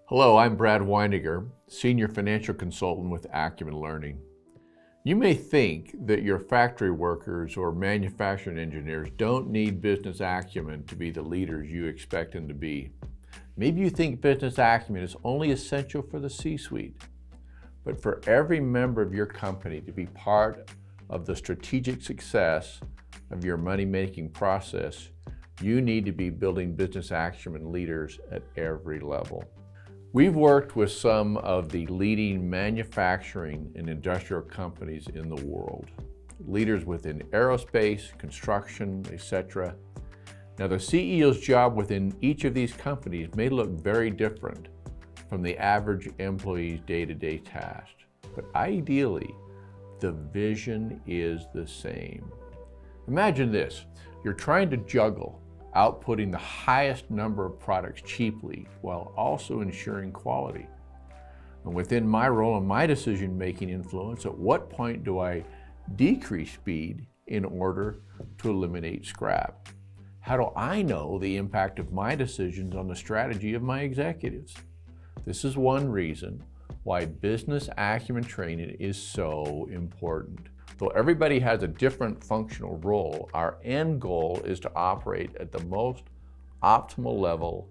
Hello, I'm Brad Weininger, Senior Financial Consultant with Acumen Learning. You may think that your factory workers or manufacturing engineers don't need business acumen to be the leaders you expect them to be. Maybe you think business acumen is only essential for the C-suite. But for every member of your company to be part of the strategic success of your money-making process, you need to be building business acumen leaders at every level. We've worked with some of the leading manufacturing and industrial companies in the world, leaders within aerospace, construction, etc. Now, the CEO's job within each of these companies may look very different from the average employee's day-to-day task, but ideally, the vision is the same. Imagine this: you're trying to juggle outputting the highest number of products cheaply while also ensuring quality. And within my role and my decision-making influence, at what point do I decrease speed in order to eliminate scrap? How do I know the impact of my decisions on the strategy of my executives? This is one reason why business acumen training is so important. Though everybody has a different functional role, our end goal is to operate at the most optimal level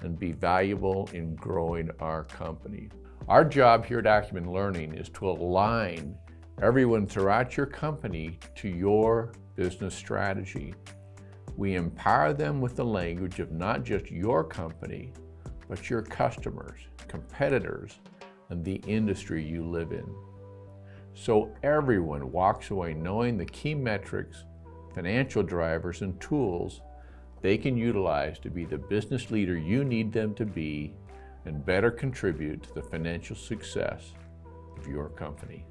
and be valuable in growing our company. Our job here at Acumen Learning is to align everyone throughout your company to your business strategy. We empower them with the language of not just your company, but your customers, competitors, and the industry you live in. So everyone walks away knowing the key metrics, financial drivers, and tools they can utilize to be the business leader you need them to be and better contribute to the financial success of your company.